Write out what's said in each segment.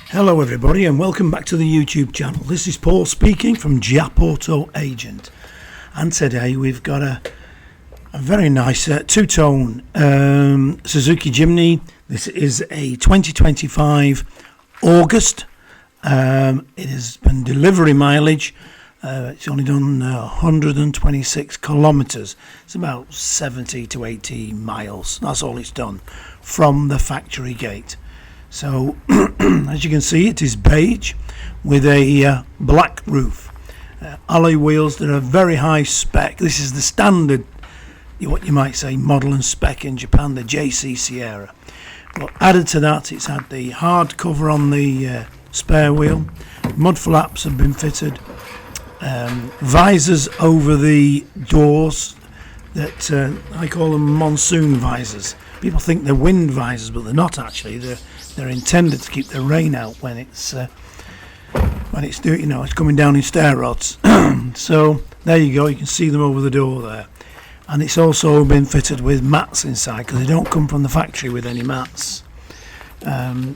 Hello everybody and welcome back to the YouTube channel. This is Paul speaking from Jap Auto Agent, and today we've got a very nice two-tone Suzuki Jimny. This is a 2025 August. It has been delivery mileage. It's only done 126 kilometers. It's about 70 to 80 miles. That's all it's done from the factory gate. So as you can see, it is beige with a black roof, alloy wheels that are very high spec. This is the standard, what you might say, model and spec in Japan, the JC Sierra. But added to that, it's had the hard cover on the spare wheel. Mud flaps have been fitted, visors over the doors that I call them monsoon visors. People think they're wind visors, but they're not actually. They're intended to keep the rain out when it's doing, it's coming down in stair rods. So there you go. You can see them over the door there, and it's also been fitted with mats inside because they don't come from the factory with any mats.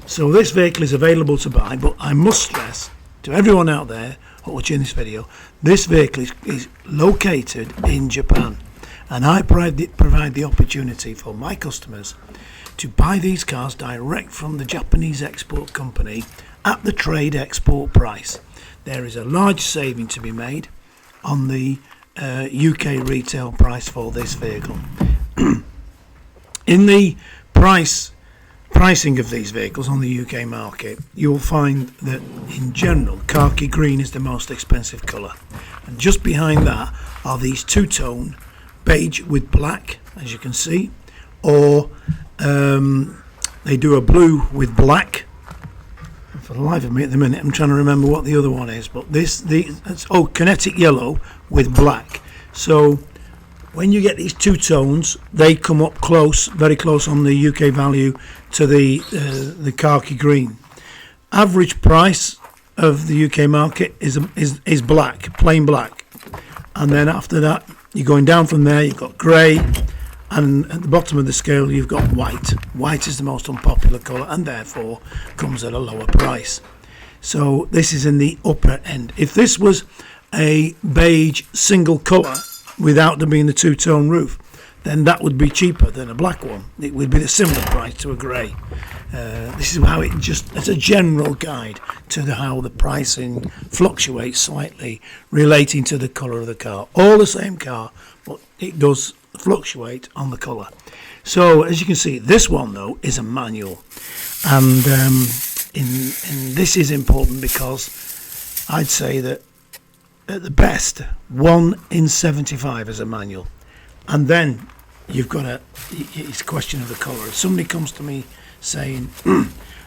So this vehicle is available to buy, but I must stress to everyone out there watching this video, this vehicle is located in Japan. And I provide the opportunity for my customers to buy these cars direct from the Japanese export company at the trade export price. There is a large saving to be made on the UK retail price for this vehicle. In the pricing of these vehicles on the UK market, you'll find that in general khaki green is the most expensive colour, and just behind that are these two-tone beige with black, as you can see, or they do a blue with black. For the life of me at the minute, I'm trying to remember what the other one is, but it's kinetic yellow with black. So when you get these two tones, they come up close, very close on the UK value to the khaki green. Average price of the UK market is black, plain black, and then after that you're going down from there. You've got grey, and at the bottom of the scale you've got white. White is the most unpopular colour and therefore comes at a lower price. So this is in the upper end. If this was a beige single colour without there being the two-tone roof, then that would be cheaper than a black one. It would be the similar price to a grey. This is how it's a general guide to how the pricing fluctuates slightly relating to the colour of the car. All the same car, but it does fluctuate on the colour. So as you can see, this one though is a manual, and this is important because I'd say that at the best 1 in 75 is a manual. And then you've got it's a question of the colour. If somebody comes to me saying,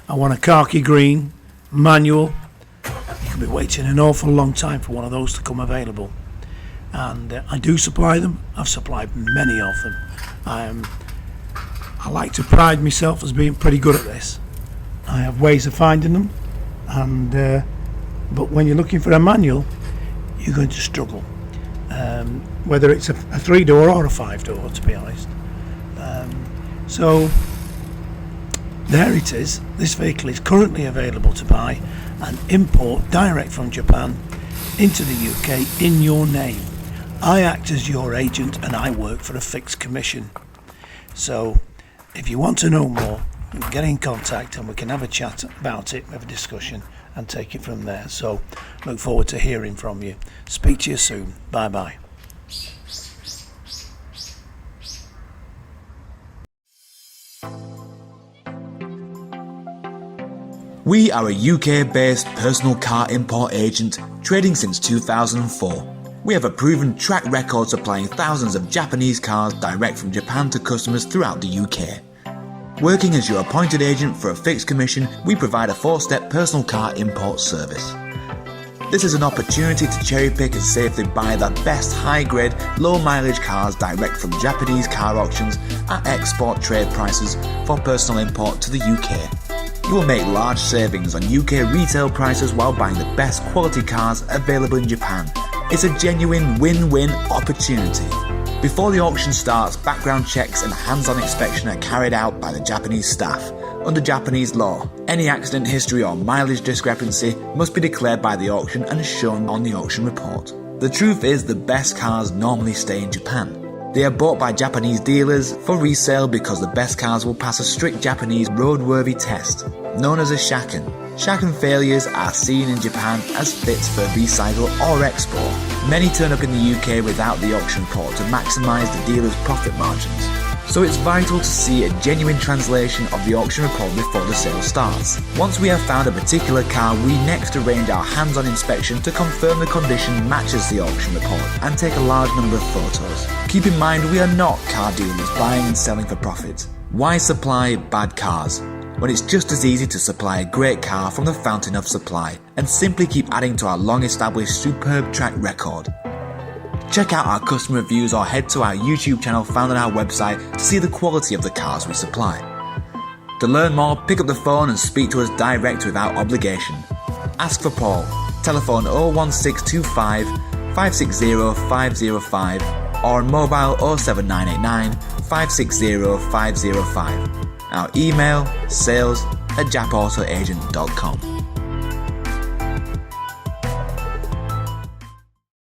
I want a khaki green manual, you can be waiting an awful long time for one of those to come available. And I do supply them. I've supplied many of them. I like to pride myself as being pretty good at this. I have ways of finding them, but when you're looking for a manual, you're going to struggle. Whether it's a 3-door or a 5-door, to be honest. So there it is. This vehicle is currently available to buy and import direct from Japan into the UK in your name. I act as your agent and I work for a fixed commission. So if you want to know more, get in contact and we can have a chat about it, have a discussion and take it from there. So look forward to hearing from you. Speak to you soon. Bye bye. We are a UK-based personal car import agent trading since 2004. We have a proven track record supplying thousands of Japanese cars direct from Japan to customers throughout the UK. Working as your appointed agent for a fixed commission, we provide a 4-step personal car import service. This is an opportunity to cherry pick and safely buy the best high-grade, low-mileage cars direct from Japanese car auctions at export trade prices for personal import to the UK. You will make large savings on UK retail prices while buying the best quality cars available in Japan. It's a genuine win-win opportunity. Before the auction starts, background checks and hands-on inspection are carried out by the Japanese staff. Under Japanese law, any accident history or mileage discrepancy must be declared by the auction and shown on the auction report. The truth is the best cars normally stay in Japan. They are bought by Japanese dealers for resale because the best cars will pass a strict Japanese roadworthy test, known as a shaken. Shaken failures are seen in Japan as fits for recycle or export. Many turn up in the UK without the auction report to maximise the dealer's profit margins. So it's vital to see a genuine translation of the auction report before the sale starts. Once we have found a particular car, we next arrange our hands-on inspection to confirm the condition matches the auction report and take a large number of photos. Keep in mind we are not car dealers buying and selling for profit. Why supply bad cars when it's just as easy to supply a great car from the fountain of supply and simply keep adding to our long-established superb track record? Check out our customer reviews or head to our YouTube channel found on our website to see the quality of the cars we supply. To learn more, pick up the phone and speak to us direct without obligation. Ask for Paul. Telephone 01625 560 505 or on mobile 07989 560 505. Our email sales@japautoagent.com.